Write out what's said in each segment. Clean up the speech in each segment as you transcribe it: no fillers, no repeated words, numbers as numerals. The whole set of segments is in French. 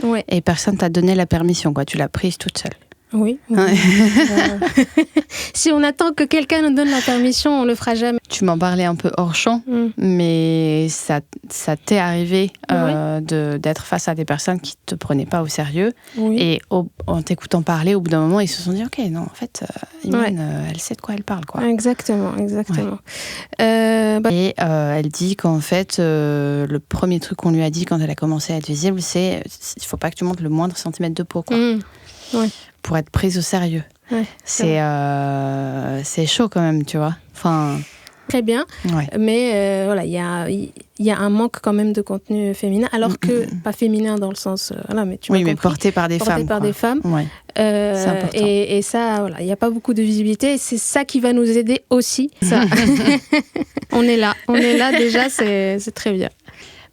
Ouais. Et personne t'a donné la permission, quoi. Tu l'as prise toute seule. Oui. Si on attend que quelqu'un nous donne la permission, on le fera jamais. Tu m'en parlais un peu hors champ, mais ça t'est arrivé d'être face à des personnes qui te prenaient pas au sérieux. Oui. Et en t'écoutant parler, au bout d'un moment, ils se sont dit, ok, non, en fait, Iman, elle sait de quoi elle parle, quoi. Exactement. Ouais. Et elle dit qu'en fait, le premier truc qu'on lui a dit quand elle a commencé à être visible, c'est il faut pas que tu montes le moindre centimètre de peau, quoi. Ouais. Pour être prise au sérieux. Ouais, c'est chaud quand même, tu vois. Enfin, très bien, mais voilà, il y a un manque quand même de contenu féminin, alors que pas féminin dans le sens, mais tu m'as compris, porté par des femmes. Des femmes. Ouais. C'est important. Et ça, voilà, il n'y a pas beaucoup de visibilité. Et c'est ça qui va nous aider aussi. Ça. On est là déjà, c'est très bien.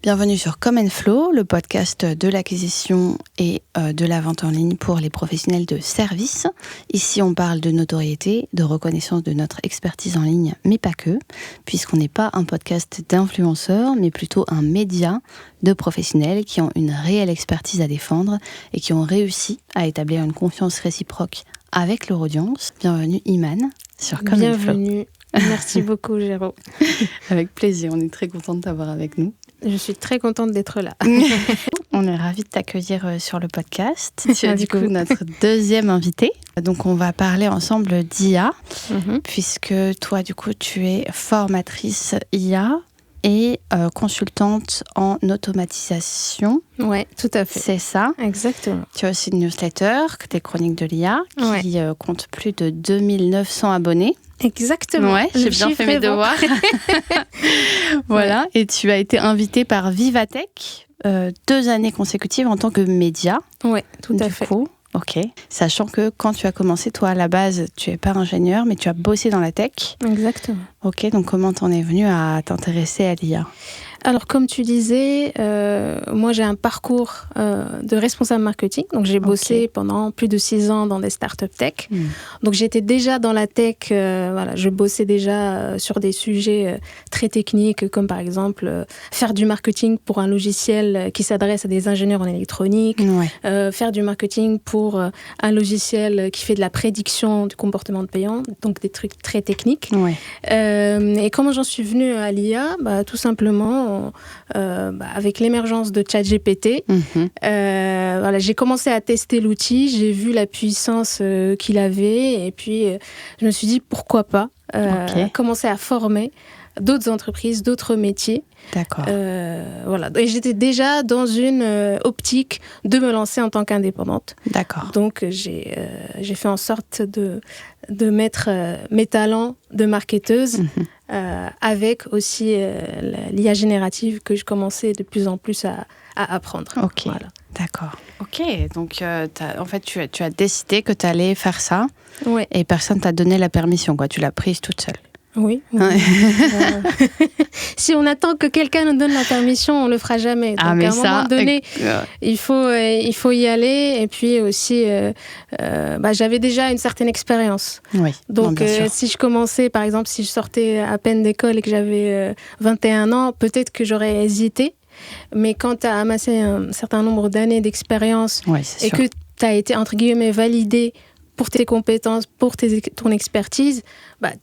Bienvenue sur Come & Flow, le podcast de l'acquisition et de la vente en ligne pour les professionnels de service. Ici, on parle de notoriété, de reconnaissance de notre expertise en ligne, mais pas que, puisqu'on n'est pas un podcast d'influenceurs, mais plutôt un média de professionnels qui ont une réelle expertise à défendre et qui ont réussi à établir une confiance réciproque avec leur audience. Bienvenue Iman sur Come & Flow. Bienvenue. Merci beaucoup, Géraud. Avec plaisir, on est très content de t'avoir avec nous. Je suis très contente d'être là. On est ravis de t'accueillir sur le podcast. Tu es du coup notre deuxième invitée. Donc on va parler ensemble d'IA, puisque toi du coup tu es formatrice IA et consultante en automatisation. Oui, tout à fait. C'est ça. Exactement. Tu as aussi une newsletter, des chroniques de l'IA, qui compte plus de 2900 abonnés. Exactement. Ouais, j'ai bien fait mes devoirs. Voilà. Et tu as été invitée par Vivatech 2 années consécutives en tant que média. Oui, tout à fait. Coup, ok. Sachant que quand tu as commencé, toi à la base, tu n'es pas ingénieur, mais tu as bossé dans la tech. Exactement. Ok, donc comment t'en es venue à t'intéresser à l'IA ? Alors, comme tu disais, moi, j'ai un parcours de responsable marketing. Donc, j'ai bossé pendant plus de 6 ans dans des startups tech. Donc, j'étais déjà dans la tech. Je bossais déjà sur des sujets très techniques, comme par exemple faire du marketing pour un logiciel qui s'adresse à des ingénieurs en électronique, faire du marketing pour un logiciel qui fait de la prédiction du comportement de payant, donc des trucs très techniques. Et comment j'en suis venue à l'IA ? Tout simplement... avec l'émergence de ChatGPT, j'ai commencé à tester l'outil, j'ai vu la puissance qu'il avait et puis je me suis dit pourquoi pas commencer à former d'autres entreprises, d'autres métiers. D'accord. Et j'étais déjà dans une optique de me lancer en tant qu'indépendante. D'accord. Donc j'ai fait en sorte de mettre mes talents de marketeuse avec aussi l'IA générative que je commençais de plus en plus à apprendre. Ok, voilà. D'accord. Ok, donc en fait tu as décidé que tu allais faire ça et personne t'a donné la permission, quoi. Tu l'as prise toute seule. Oui. Si on attend que quelqu'un nous donne la permission, on le fera jamais. Donc, à un moment donné, il faut y aller. Et puis aussi, j'avais déjà une certaine expérience. Oui. Donc, si je commençais, par exemple, si je sortais à peine d'école et que j'avais 21 ans, peut-être que j'aurais hésité. Mais quand tu as amassé un certain nombre d'années d'expérience et que tu as été, entre guillemets, validé pour tes compétences, pour ton expertise,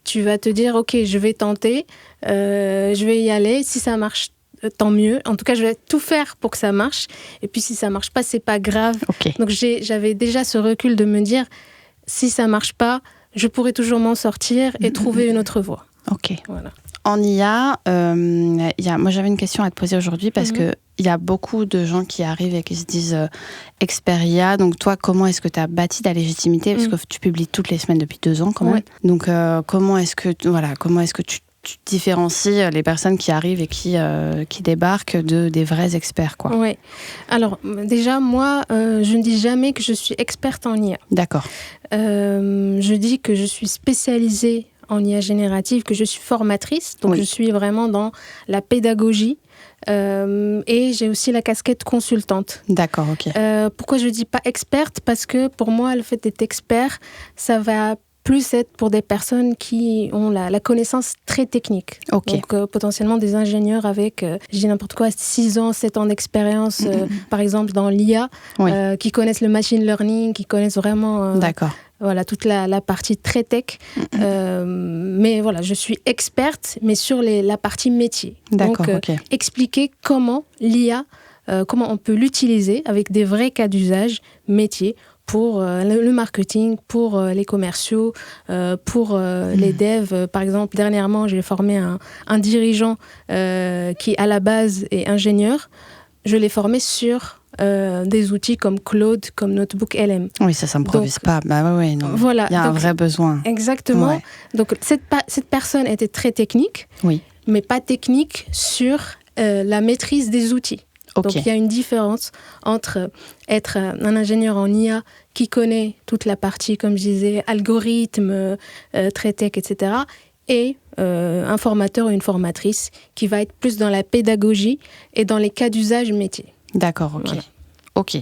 tu vas te dire, ok, je vais tenter, je vais y aller. Si ça marche, tant mieux. En tout cas, je vais tout faire pour que ça marche. Et puis, si ça marche pas, c'est pas grave. Okay. Donc, j'avais déjà ce recul de me dire, si ça marche pas, je pourrais toujours m'en sortir et trouver une autre voie. Ok. Voilà. En IA, moi j'avais une question à te poser aujourd'hui parce que il y a beaucoup de gens qui arrivent et qui se disent expert IA. Donc toi, comment est-ce que tu as bâti ta légitimité ? Parce que tu publies toutes les semaines depuis 2 ans quand même. Donc comment est-ce que tu différencies les personnes qui arrivent et qui débarquent des vrais experts, quoi ? Oui. Alors déjà, moi, je ne dis jamais que je suis experte en IA. D'accord. Je dis que je suis spécialisée en IA générative, que je suis formatrice, donc je suis vraiment dans la pédagogie et j'ai aussi la casquette consultante. D'accord, ok. Pourquoi je ne dis pas experte ? Parce que pour moi, le fait d'être expert, ça va plus être pour des personnes qui ont la connaissance très technique. Okay. Donc, potentiellement des ingénieurs avec, je dis n'importe quoi, 6 ans, 7 ans d'expérience, par exemple, dans l'IA, oui. Qui connaissent le machine learning, qui connaissent vraiment... D'accord. Voilà, toute la partie très tech. Mais voilà, je suis experte, mais sur la partie métier. D'accord, donc, okay. Expliquer comment l'IA, comment on peut l'utiliser avec des vrais cas d'usage métier pour le marketing, pour les commerciaux, pour les devs. Par exemple, dernièrement, j'ai formé un dirigeant qui, à la base, est ingénieur. Je l'ai formé sur des outils comme Claude, comme Notebook LM. Oui, ça s'improvise pas. Bah ouais, non. Voilà. Il y a un vrai besoin. Exactement. Ouais. Donc, cette personne était très technique, oui. mais pas technique sur la maîtrise des outils. Okay. Donc, il y a une différence entre être un ingénieur en IA qui connaît toute la partie, comme je disais, algorithmes, très tech, etc., et un formateur ou une formatrice qui va être plus dans la pédagogie et dans les cas d'usage métier. D'accord, ok. Voilà. Ok.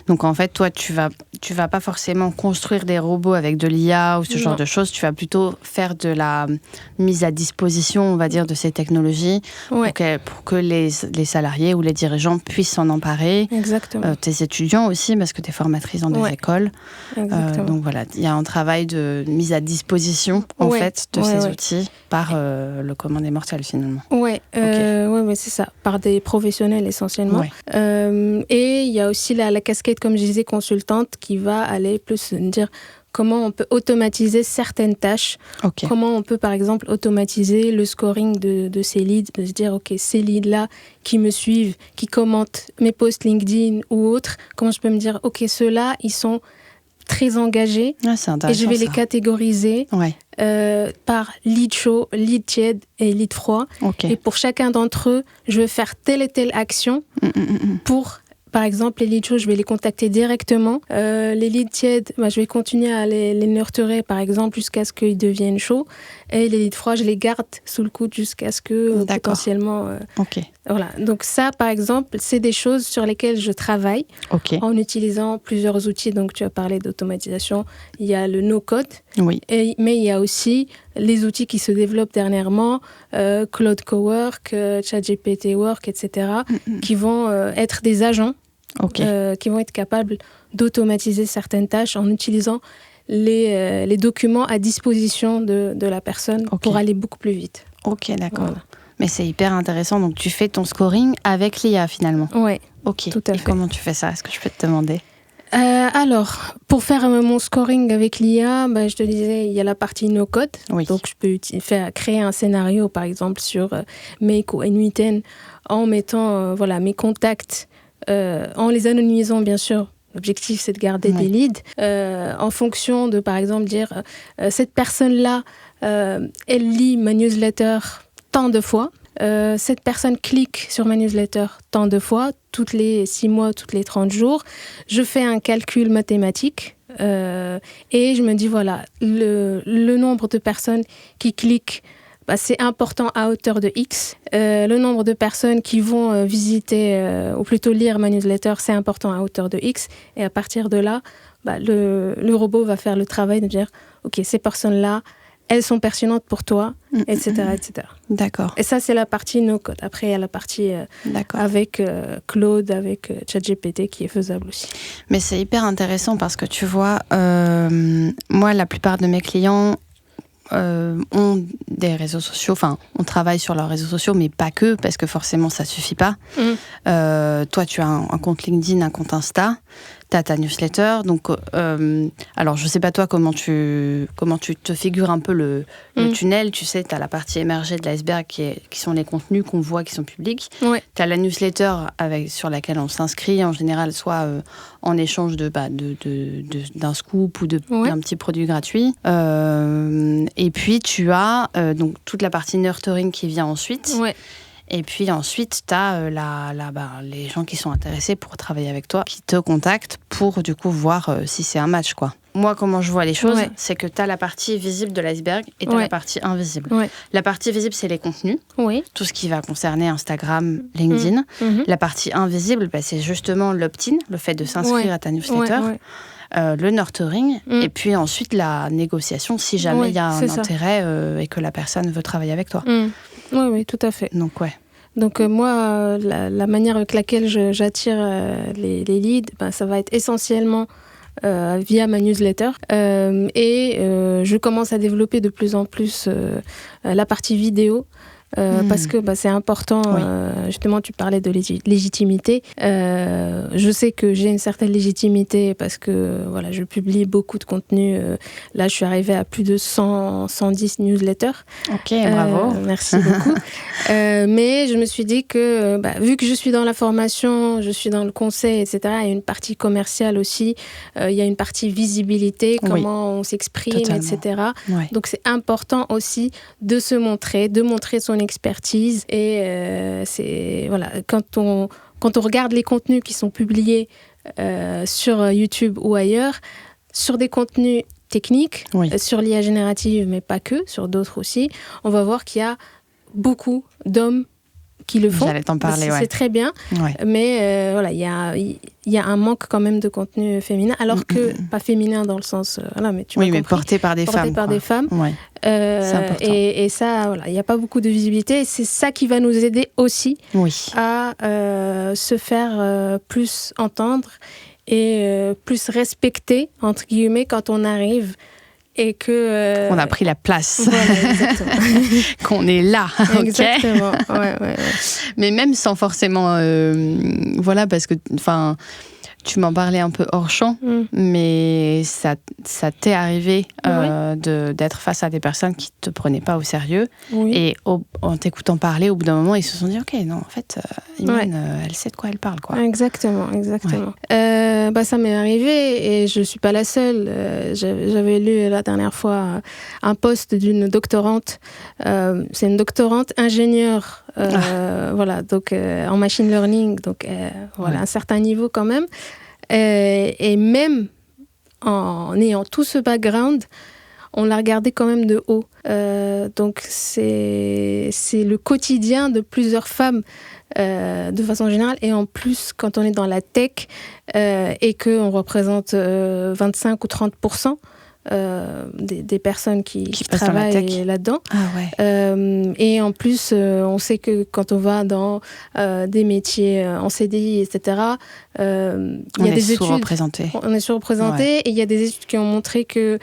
Donc en fait, toi, tu vas pas forcément construire des robots avec de l'IA ou ce genre de choses. Tu vas plutôt faire de la mise à disposition, on va dire, de ces technologies pour que les salariés ou les dirigeants puissent s'en emparer. Exactement. Tes étudiants aussi, parce que tu es formatrice dans des écoles. Exactement. Donc voilà, il y a un travail de mise à disposition en fait de ces outils par le commun des mortels finalement. Oui, c'est ça, par des professionnels essentiellement. Ouais. Et il y a aussi la casquette, comme je disais, consultante, qui va aller plus dire comment on peut automatiser certaines tâches. Okay. Comment on peut, par exemple, automatiser le scoring de ces leads, de se dire, OK, ces leads-là qui me suivent, qui commentent mes posts LinkedIn ou autres, comment je peux me dire, OK, ceux-là, ils sont très engagés et je vais les catégoriser par lead chaud, lead tiède et lead froid. Okay. Et pour chacun d'entre eux, je vais faire telle et telle action pour... Par exemple, les leads chauds, je vais les contacter directement. Les leads tièdes, je vais continuer à les nurturer, par exemple, jusqu'à ce qu'ils deviennent chauds. Et les leads froids, je les garde sous le coude jusqu'à ce que potentiellement... Voilà. Donc ça, par exemple, c'est des choses sur lesquelles je travaille en utilisant plusieurs outils. Donc tu as parlé d'automatisation. Il y a le no-code, mais il y a aussi les outils qui se développent dernièrement, Claude Cowork, ChatGPT Work, etc., qui vont être des agents qui vont être capables d'automatiser certaines tâches en utilisant les documents à disposition de la personne pour aller beaucoup plus vite. Ok, d'accord. Voilà. Mais c'est hyper intéressant. Donc, tu fais ton scoring avec l'IA, finalement. Oui, ok. Tout à fait. Et comment tu fais ça ? Est-ce que je peux te demander ? Alors, pour faire mon scoring avec l'IA, je te disais, il y a la partie no-code. Oui. Donc, je peux créer un scénario, par exemple, sur Make ou N8N en mettant mes contacts, en les anonymisant, bien sûr. L'objectif, c'est de garder des leads. En fonction de, par exemple, dire cette personne-là, elle lit ma newsletter tant de fois. Cette personne clique sur ma newsletter tant de fois, toutes les 6 mois, toutes les 30 jours. Je fais un calcul mathématique et je me dis, voilà, le nombre de personnes qui cliquent, c'est important à hauteur de X. Le nombre de personnes qui vont visiter, ou plutôt lire ma newsletter, c'est important à hauteur de X. Et à partir de là, le robot va faire le travail de dire, OK, ces personnes-là, elles sont pertinentes pour toi, etc., etc. D'accord. Et ça, c'est la partie no-code. Après, il y a la partie avec Claude, avec ChatGPT qui est faisable aussi. Mais c'est hyper intéressant parce que tu vois, moi, la plupart de mes clients ont des réseaux sociaux, enfin, on travaille sur leurs réseaux sociaux, mais pas que, parce que forcément, ça suffit pas. Toi, tu as un compte LinkedIn, un compte Insta, tu as ta newsletter, donc, alors, je sais pas toi comment tu te figures un peu le tunnel, tu sais, tu as la partie émergée de l'iceberg qui sont les contenus qu'on voit, qui sont publics, tu as la newsletter sur laquelle on s'inscrit, en général, soit en échange d'un scoop ou d'un petit produit gratuit, et puis tu as donc toute la partie nurturing qui vient ensuite. Et puis ensuite, tu as les gens qui sont intéressés pour travailler avec toi, qui te contactent pour du coup voir si c'est un match, quoi. Moi, comment je vois les choses, c'est que tu as la partie visible de l'iceberg et tu as la partie invisible. La partie visible, c'est les contenus, tout ce qui va concerner Instagram, LinkedIn. La partie invisible, c'est justement l'opt-in, le fait de s'inscrire à ta newsletter. le nurturing, et puis ensuite la négociation si jamais il y a un intérêt et que la personne veut travailler avec toi. Oui, tout à fait. Donc, moi, la manière avec laquelle j'attire les leads, ça va être essentiellement via ma newsletter. Et je commence à développer de plus en plus la partie vidéo. Parce que c'est important, justement tu parlais de légitimité, je sais que j'ai une certaine légitimité parce que je publie beaucoup de contenu, là je suis arrivée à plus de 110 newsletters. Ok, bravo. Merci beaucoup. Mais je me suis dit que vu que je suis dans la formation, je suis dans le conseil, etc., il y a une partie commerciale aussi, il y a une partie visibilité, comment on s'exprime, etc. Donc c'est important aussi de se montrer, de montrer son expertise, et quand on regarde les contenus qui sont publiés sur YouTube ou ailleurs, sur des contenus techniques, sur l'IA générative, mais pas que, sur d'autres aussi, on va voir qu'il y a beaucoup d'hommes qui le font. J'allais t'en parler, c'est très bien, mais il y a un manque quand même de contenu féminin, alors que pas féminin dans le sens mais tu m'as compris, porté par des femmes. C'est important. Et ça, il n'y a pas beaucoup de visibilité, et c'est ça qui va nous aider aussi à se faire plus entendre et plus respecter, entre guillemets, quand on arrive et que on a pris la place, exactement. Qu'on est là, exactement. Mais même sans forcément parce que tu m'en parlais un peu hors champ, mais ça t'est arrivé d'être face à des personnes qui te prenaient pas au sérieux, et en t'écoutant parler, au bout d'un moment ils se sont dit ok, non, en fait Iman, elle sait de quoi elle parle, quoi. Exactement. Ça m'est arrivé, et je suis pas la seule. J'avais lu la dernière fois un post d'une doctorante, c'est une doctorante ingénieure, donc en machine learning, donc un certain niveau quand même, et même en ayant tout ce background, on l'a regardé quand même de haut. Donc c'est le quotidien de plusieurs femmes de façon générale, et en plus quand on est dans la tech et qu'on représente 25 ou 30% des personnes qui travaillent là-dedans. Et en plus, on sait que quand on va dans des métiers en CDI, etc., il y a des études. On est surreprésenté, et il y a des études qui ont montré que,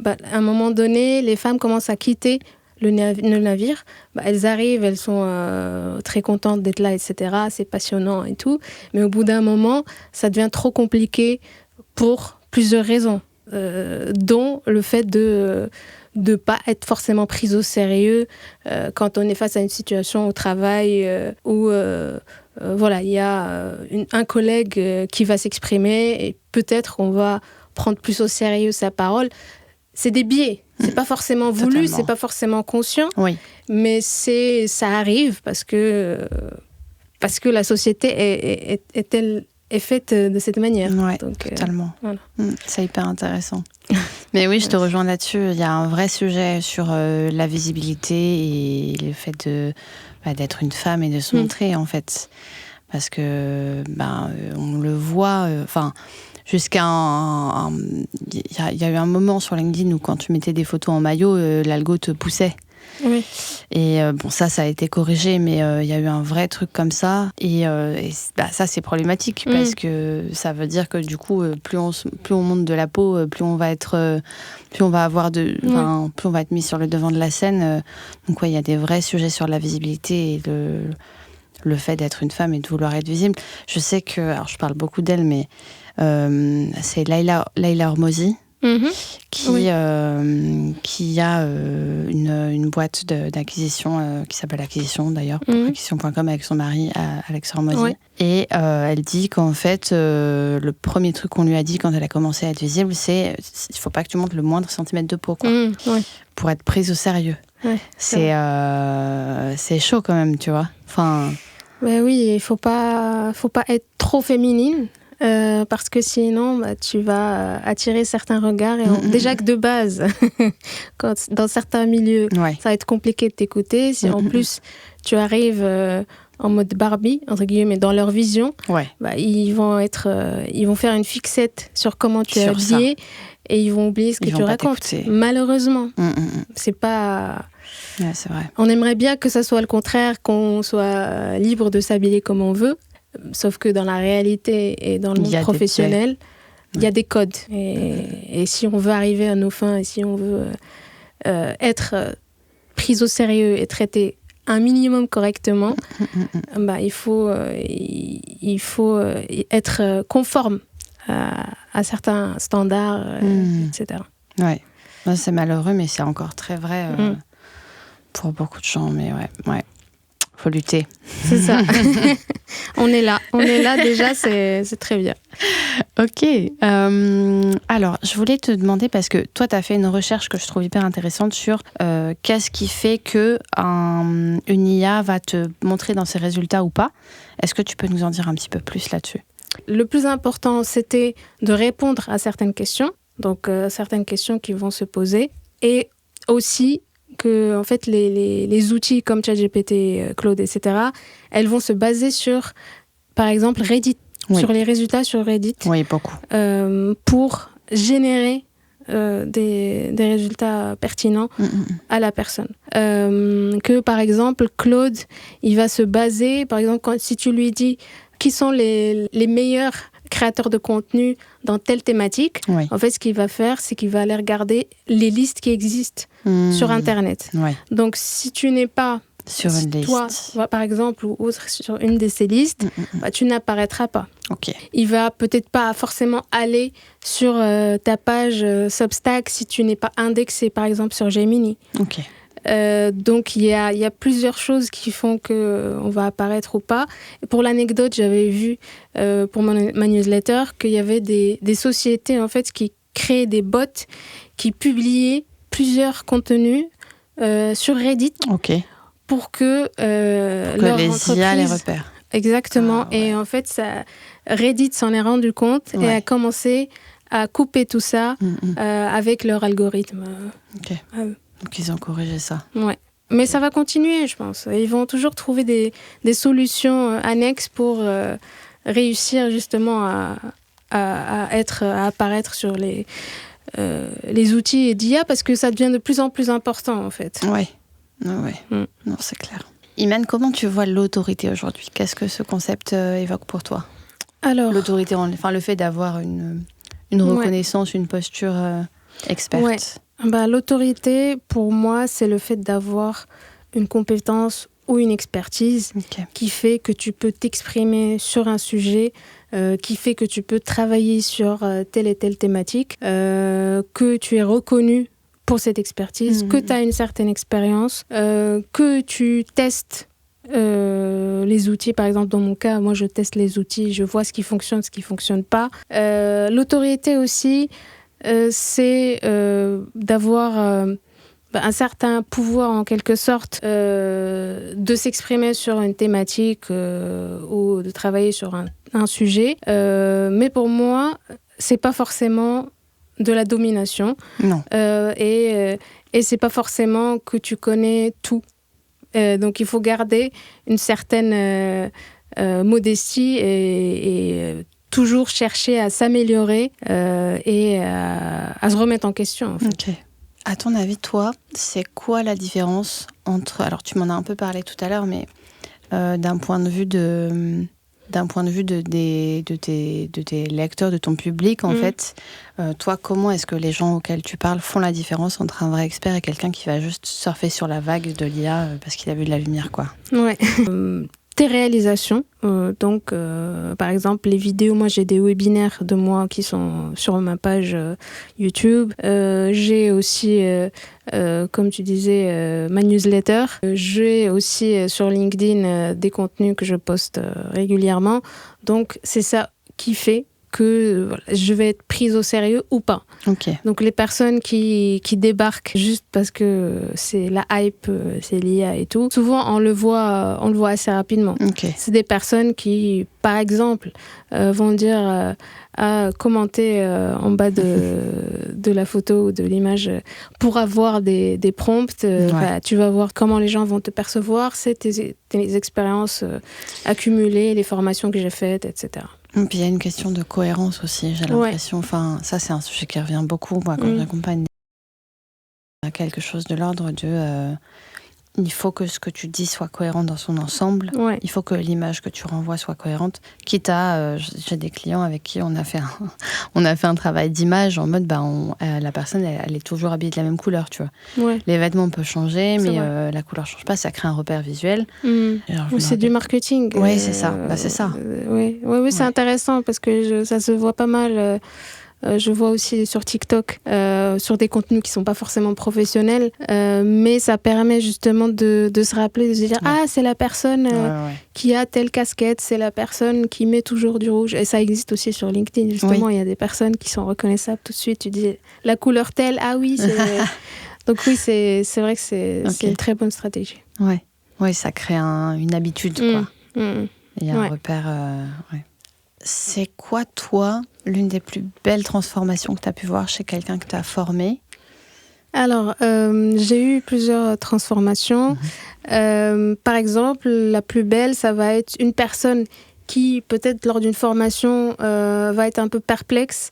à un moment donné, les femmes commencent à quitter le navire. Elles arrivent, elles sont très contentes d'être là, etc. C'est passionnant et tout. Mais au bout d'un moment, ça devient trop compliqué pour plusieurs raisons. Dont le fait de ne pas être forcément prise au sérieux quand on est face à une situation au travail où il y a un collègue qui va s'exprimer, et peut-être on va prendre plus au sérieux sa parole. C'est des biais, c'est pas forcément voulu, c'est pas forcément conscient, mais ça arrive parce que la société est faite de cette manière. Donc, totalement. C'est hyper intéressant. Mais oui, je te rejoins là-dessus. Il y a un vrai sujet sur la visibilité et le fait d'être une femme et de se montrer, en fait. Parce que, on le voit... jusqu'à il y a eu un moment sur LinkedIn où quand tu mettais des photos en maillot, l'algo te poussait. Et ça a été corrigé, mais il y a eu un vrai truc comme ça, et ça c'est problématique, parce que ça veut dire que du coup plus on monte de la peau, plus on va être plus on va être mis sur le devant de la scène. Donc il y a des vrais sujets sur la visibilité et le fait d'être une femme et de vouloir être visible. Je sais que, alors je parle beaucoup d'elle, mais c'est Laila Hormozi, qui a une boîte d'acquisition qui s'appelle Acquisition, d'ailleurs, acquisition.com, avec son mari Alex Hormozi. Et elle dit qu'en fait le premier truc qu'on lui a dit quand elle a commencé à être visible, c'est il faut pas que tu montes le moindre centimètre de peau, quoi, pour être prise au sérieux. C'est chaud quand même, tu vois. Oui, il faut pas être trop féminine. Parce que sinon, tu vas attirer certains regards. Et déjà que de base, dans certains milieux, ça va être compliqué de t'écouter. Si en plus, tu arrives en mode Barbie, entre guillemets, dans leur vision, Ouais. Ils vont faire une fixette sur comment tu es habillé et ils vont oublier ce que tu racontes. Malheureusement, c'est pas... Ouais, c'est vrai. On aimerait bien que ça soit le contraire, qu'on soit libre de s'habiller comme on veut, sauf que dans la réalité et dans le monde professionnel, il y a des codes. Et si on veut arriver à nos fins et si on veut être pris au sérieux et traité un minimum correctement, il faut être conforme à certains standards, etc. Ouais. C'est malheureux, mais c'est encore très vrai pour beaucoup de gens. Mais ouais. Faut lutter. C'est ça. On est là déjà, c'est très bien. Ok. Alors, je voulais te demander, parce que toi, tu as fait une recherche que je trouve hyper intéressante sur qu'est-ce qui fait qu'une IA va te montrer dans ses résultats ou pas. Est-ce que tu peux nous en dire un petit peu plus là-dessus ? Le plus important, c'était de répondre à certaines questions, donc certaines questions qui vont se poser, et aussi que en fait, les outils comme ChatGPT, Claude, etc., elles vont se baser sur, par exemple, Reddit, sur les résultats sur Reddit. Oui, beaucoup. Pour générer des résultats pertinents à la personne. Que, par exemple, Claude, il va se baser, par exemple, si tu lui dis qui sont les meilleurs créateur de contenu dans telle thématique, en fait, ce qu'il va faire, c'est qu'il va aller regarder les listes qui existent sur Internet. Donc, si tu n'es pas sur une liste, toi, par exemple, ou autre, sur une de ces listes, tu n'apparaîtras pas. Il va peut-être pas forcément aller sur ta page Substack si tu n'es pas indexé, par exemple, sur Gemini. Donc, il y a plusieurs choses qui font qu'on va apparaître ou pas. Et pour l'anecdote, j'avais vu pour ma newsletter qu'il y avait des sociétés en fait, qui créaient des bots qui publiaient plusieurs contenus sur Reddit pour que leur les entreprise... IA les repèrent. Exactement. Et en fait, Reddit s'en est rendu compte et a commencé à couper tout ça avec leur algorithme. Donc, ils ont corrigé ça. Ouais. Mais ça va continuer, je pense. Ils vont toujours trouver des solutions annexes pour réussir justement à apparaître sur les outils d'IA parce que ça devient de plus en plus important, en fait. Non, c'est clair. Imane, comment tu vois l'autorité aujourd'hui ? Qu'est-ce que ce concept évoque pour toi ? Alors, l'autorité, le fait d'avoir une reconnaissance, une posture experte. L'autorité, pour moi, c'est le fait d'avoir une compétence ou une expertise qui fait que tu peux t'exprimer sur un sujet, qui fait que tu peux travailler sur telle et telle thématique, que tu es reconnu pour cette expertise, que tu as une certaine expérience, que tu testes les outils. Par exemple, dans mon cas, moi, je teste les outils, je vois ce qui fonctionne, ce qui ne fonctionne pas. L'autorité aussi, c'est d'avoir un certain pouvoir, en quelque sorte, de s'exprimer sur une thématique ou de travailler sur un sujet. Mais pour moi, c'est pas forcément de la domination. Non. Et c'est pas forcément que tu connais tout. Donc, il faut garder une certaine modestie et toujours chercher à s'améliorer et à se remettre en question. En fait. À ton avis, toi, c'est quoi la différence entre... Alors, tu m'en as un peu parlé tout à l'heure, mais d'un point de vue de tes lecteurs, de ton public, en fait, toi, comment est-ce que les gens auxquels tu parles font la différence entre un vrai expert et quelqu'un qui va juste surfer sur la vague de l'IA parce qu'il a vu de la lumière, quoi ? Ouais. Tes réalisations, donc par exemple les vidéos, moi j'ai des webinaires de moi qui sont sur ma page YouTube, j'ai aussi comme tu disais ma newsletter, j'ai aussi sur LinkedIn des contenus que je poste régulièrement, donc c'est ça qui fait que voilà, je vais être prise au sérieux ou pas. Okay. Donc les personnes qui débarquent juste parce que c'est la hype, c'est l'IA et tout, souvent on le voit assez rapidement. Okay. C'est des personnes qui, par exemple, vont dire à commenter en bas de la photo ou de l'image pour avoir des prompts. Bah, tu vas voir comment les gens vont te percevoir, c'est tes expériences accumulées, les formations que j'ai faites, etc. Et puis il y a une question de cohérence aussi, j'ai l'impression. Enfin, ça c'est un sujet qui revient beaucoup moi quand j'accompagne quelque chose de l'ordre de il faut que ce que tu dis soit cohérent dans son ensemble. Ouais. Il faut que l'image que tu renvoies soit cohérente. Quitte à, j'ai des clients avec qui on a fait un travail d'image en mode, la personne, elle est toujours habillée de la même couleur, tu vois. Ouais. Les vêtements peuvent changer, mais la couleur change pas. Ça crée un repère visuel. Alors, c'est du marketing. Oui, c'est ça. C'est ça. Oui, c'est intéressant parce que ça se voit pas mal. Je vois aussi sur TikTok, sur des contenus qui sont pas forcément professionnels, mais ça permet justement de se rappeler, de se dire c'est la personne qui a telle casquette, c'est la personne qui met toujours du rouge. Et ça existe aussi sur LinkedIn, justement. Il y a des personnes qui sont reconnaissables tout de suite. Tu dis la couleur telle, c'est... Donc oui, c'est vrai que c'est une très bonne stratégie. Ouais, ça crée une habitude, quoi. Il y a un repère... C'est quoi, toi, l'une des plus belles transformations que tu as pu voir chez quelqu'un que tu as formé ? Alors, j'ai eu plusieurs transformations. Par exemple, la plus belle, ça va être une personne qui, peut-être lors d'une formation, va être un peu perplexe,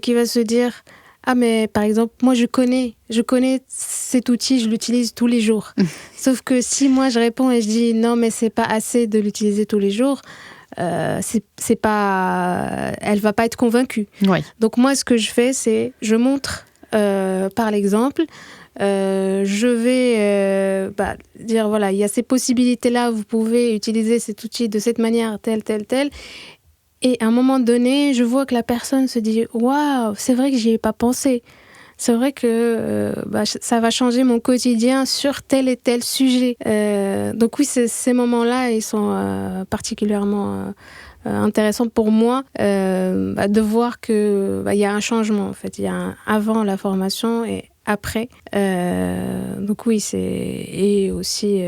qui va se dire « Ah, mais par exemple, moi, je connais cet outil, je l'utilise tous les jours. » Sauf que si moi, je réponds et je dis « Non, mais c'est pas assez de l'utiliser tous les jours », c'est pas, elle va pas être convaincue. Donc moi, ce que je fais, c'est je montre par l'exemple. Je vais dire voilà, il y a ces possibilités-là, vous pouvez utiliser cet outil de cette manière, telle. Et à un moment donné, je vois que la personne se dit waouh, c'est vrai que j'y ai pas pensé. C'est vrai que ça va changer mon quotidien sur tel et tel sujet. Donc oui, ces moments-là, ils sont particulièrement intéressants pour moi de voir que y a un changement. En fait, il y a un avant la formation et après. Donc oui, et aussi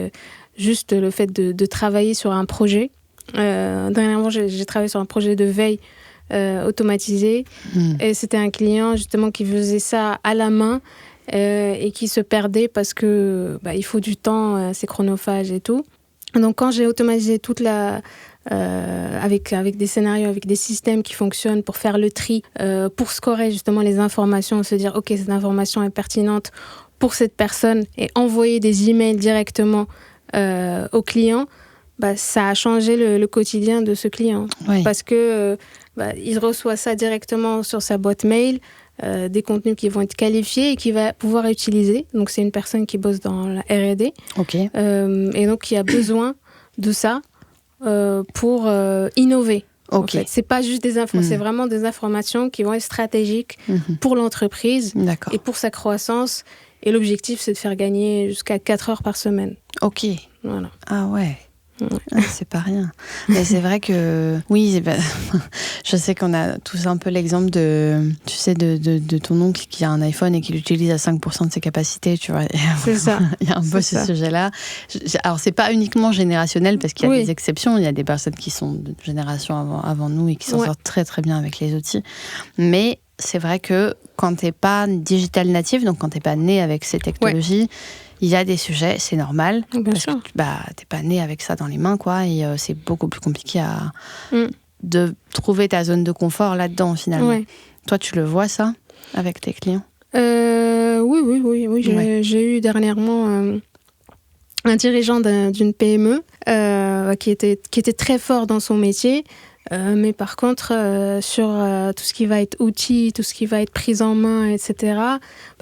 juste le fait de travailler sur un projet. Dernièrement, j'ai travaillé sur un projet de veille automatisé. Et c'était un client justement qui faisait ça à la main et qui se perdait parce que il faut du temps, c'est chronophage et tout. Donc quand j'ai automatisé toute avec des scénarios, avec des systèmes qui fonctionnent pour faire le tri, pour scorer justement les informations, se dire ok, cette information est pertinente pour cette personne et envoyer des emails directement au client, ça a changé le quotidien de ce client. Parce que il reçoit ça directement sur sa boîte mail, des contenus qui vont être qualifiés et qu'il va pouvoir utiliser. Donc, c'est une personne qui bosse dans la R&D. Et donc, qui a besoin de ça pour innover. En fait. C'est pas juste des infos, c'est vraiment des informations qui vont être stratégiques pour l'entreprise et pour sa croissance. Et l'objectif, c'est de faire gagner jusqu'à 4 heures par semaine. Voilà. Ah ouais. C'est pas rien. Mais c'est vrai que oui, je sais qu'on a tous un peu l'exemple de ton oncle qui a un iPhone et qui l'utilise à 5% de ses capacités, tu vois. C'est ça. Il y a un peu ce sujet-là. Alors c'est pas uniquement générationnel parce qu'il y a des exceptions. Il y a des personnes qui sont de génération avant nous et qui s'en sortent très très bien avec les outils. Mais c'est vrai que quand t'es pas digital native, donc quand t'es pas né avec ces technologies. Il y a des sujets, c'est normal, parce que t'es pas né avec ça dans les mains, quoi, et c'est beaucoup plus compliqué de trouver ta zone de confort là-dedans, finalement. Toi, tu le vois, ça, avec tes clients ? Oui. J'ai eu dernièrement un dirigeant d'une PME qui était très fort dans son métier, mais par contre, sur tout ce qui va être outils, tout ce qui va être prise en main, etc.,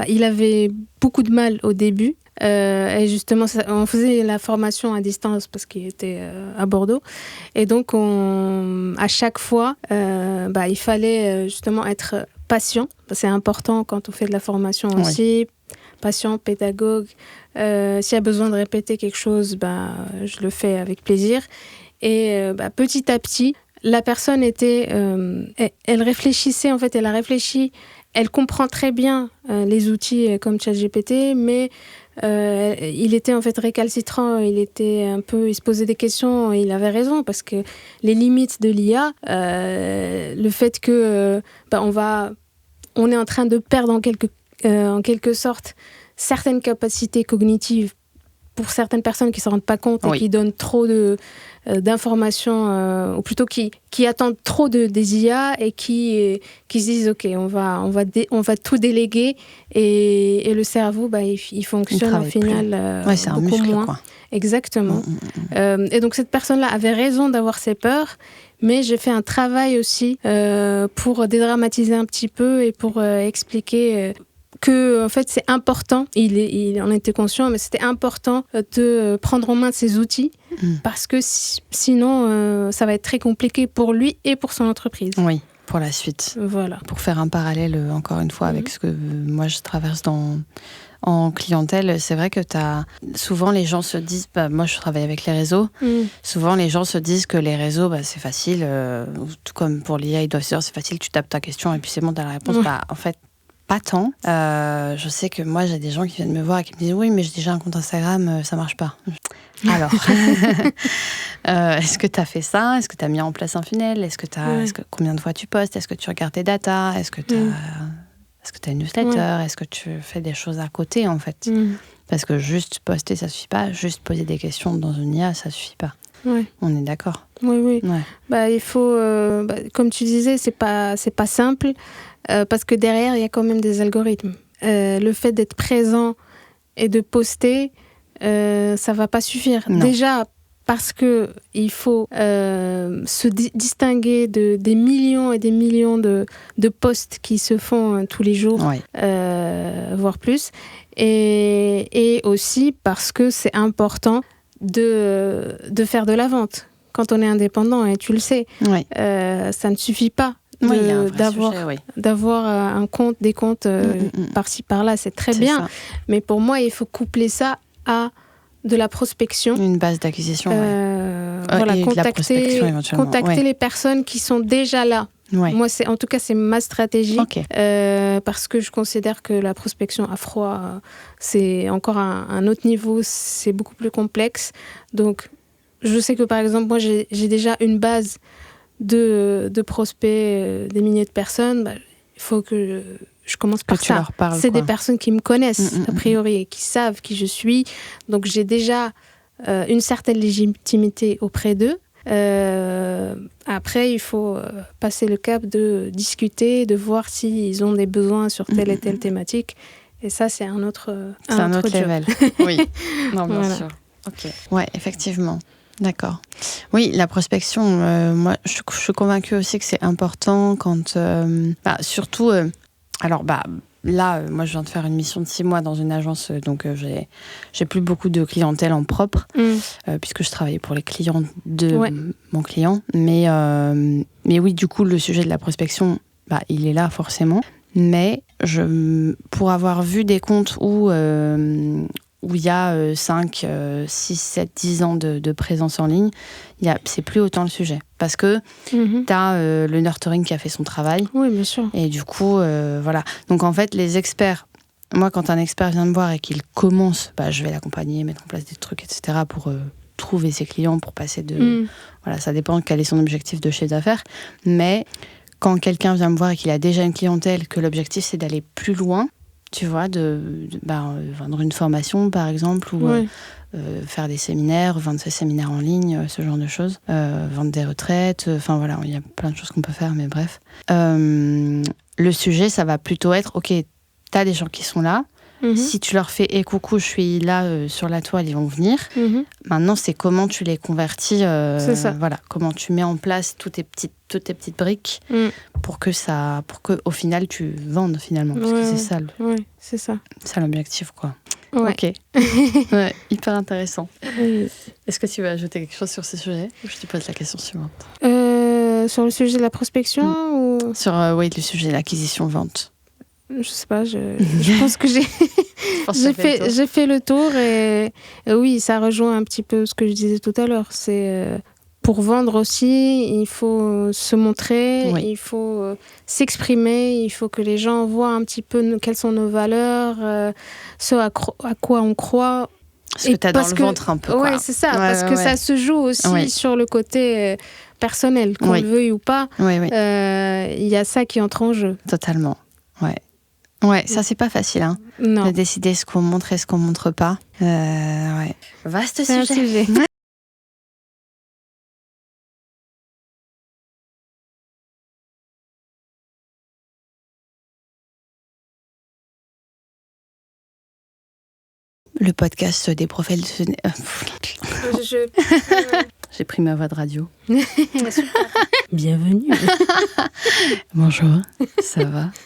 il avait beaucoup de mal au début. Et justement, on faisait la formation à distance parce qu'il était à Bordeaux. Et donc, à chaque fois, il fallait justement être patient. C'est important quand on fait de la formation aussi. Patient, pédagogue. S'il y a besoin de répéter quelque chose, je le fais avec plaisir. Et petit à petit, la personne était, elle réfléchissait, en fait, elle a réfléchi, elle comprend très bien les outils comme ChatGPT, mais il était en fait récalcitrant, il se posait des questions, et il avait raison, parce que les limites de l'IA, le fait que on est en train de perdre en quelque sorte certaines capacités cognitives pour certaines personnes qui ne se rendent pas compte et qui donnent trop d'informations, ou plutôt qui attendent trop des IA et qui se disent ok, on va tout déléguer, et le cerveau il fonctionne au final c'est beaucoup un muscle, moins. Quoi. Exactement. Et donc cette personne-là avait raison d'avoir ses peurs, mais j'ai fait un travail aussi pour dédramatiser un petit peu et pour expliquer que en fait c'est important, il en était conscient, mais c'était important de prendre en main ces outils, parce que sinon ça va être très compliqué pour lui et pour son entreprise. Oui, pour la suite. Voilà. Pour faire un parallèle encore une fois avec ce que moi je traverse en clientèle, c'est vrai que souvent les gens se disent, moi je travaille avec les réseaux, souvent les gens se disent que les réseaux c'est facile, tout comme pour l'IA, ils doivent se dire c'est facile, tu tapes ta question et puis c'est bon, t'as la réponse. En fait, pas tant. Je sais que moi, j'ai des gens qui viennent me voir et qui me disent « Oui, mais j'ai déjà un compte Instagram, ça marche pas. » Alors, est-ce que tu as fait ça? Est-ce que tu as mis en place un funnel? Combien de fois tu postes? Est-ce que tu regardes tes datas? Est-ce que tu as une newsletter? Est-ce que tu fais des choses à côté, en fait? Parce que juste poster, ça suffit pas. Juste poser des questions dans une IA, ça suffit pas. Ouais. On est d'accord. Oui. Ouais. Il faut, comme tu disais, c'est pas simple. Parce que derrière, il y a quand même des algorithmes. Le fait d'être présent et de poster, ça va pas suffire. Non. Déjà, parce qu'il faut se distinguer des millions et des millions de posts qui se font tous les jours, voire plus. Et aussi parce que c'est important de faire de la vente. Quand on est indépendant, et tu le sais, ça ne suffit pas. D'avoir des comptes par-ci par-là, c'est très bien, ça. Mais pour moi il faut coupler ça à de la prospection, une base d'acquisition, contacter les personnes qui sont déjà là. Moi c'est ma stratégie, parce que je considère que la prospection à froid c'est encore un autre niveau, c'est beaucoup plus complexe. Donc je sais que par exemple moi j'ai déjà une base de prospects, des milliers de personnes. Il faut que je commence par ça. C'est des personnes qui me connaissent a priori et qui savent qui je suis, donc j'ai déjà une certaine légitimité auprès d'eux. Après il faut passer le cap de discuter, de voir s'ils ont des besoins sur telle et telle thématique, et ça c'est un autre level. Oui, non, bien sûr. Ouais, effectivement. D'accord. Oui, la prospection, moi, je suis convaincue aussi que c'est important quand... surtout... là, moi, je viens de faire une mission de 6 mois dans une agence, donc j'ai plus beaucoup de clientèle en propre, puisque je travaillais pour les clients de mon client. Mais oui, du coup, le sujet de la prospection, il est là forcément. Mais pour avoir vu des comptes où il y a 5, 6, 7, 10 ans de présence en ligne, c'est plus autant le sujet. Parce que tu as le nurturing qui a fait son travail. Oui, bien sûr. Et du coup, voilà. Donc en fait, les experts, moi, quand un expert vient me voir et qu'il commence, je vais l'accompagner, mettre en place des trucs, etc., pour trouver ses clients, pour passer de... Voilà, ça dépend quel est son objectif de chiffre d'affaires. Mais quand quelqu'un vient me voir et qu'il a déjà une clientèle, que l'objectif, c'est d'aller plus loin, tu vois, vendre une formation, par exemple, ou faire des séminaires, vendre ses séminaires en ligne, ce genre de choses, vendre des retraites, enfin voilà, il y a plein de choses qu'on peut faire, mais bref. Le sujet, ça va plutôt être, ok, t'as des gens qui sont là, si tu leur fais « coucou, je suis là sur la toile, ils vont venir ». Maintenant, c'est comment tu les convertis, c'est ça. Voilà, comment tu mets en place toutes tes petites briques pour que au final, tu vendes finalement, parce que c'est ça. C'est ça. C'est l'objectif, quoi. Ouais. Ok. Hyper intéressant. Est-ce que tu veux ajouter quelque chose sur ce sujet ou je te pose la question suivante? Sur le sujet de la prospection ou... Sur le sujet de l'acquisition-vente. Je sais pas, je pense que j'ai fait le tour et oui, ça rejoint un petit peu ce que je disais tout à l'heure. C'est pour vendre aussi, il faut se montrer, Oui. il faut s'exprimer, il faut que les gens voient un petit peu quelles sont nos valeurs, ce à quoi on croit. Ce que tu as dans le ventre un peu. Oui, c'est ça, parce que ça se joue aussi sur le côté personnel, qu'on le veuille ou pas. Il y a ça qui entre en jeu. Totalement, ouais, ça c'est pas facile, hein, de décider ce qu'on montre et ce qu'on montre pas. Vaste c'est sujet. Un sujet. Le podcast des professionnels. J'ai pris ma voix de radio. Bienvenue. Bonjour, ça va ?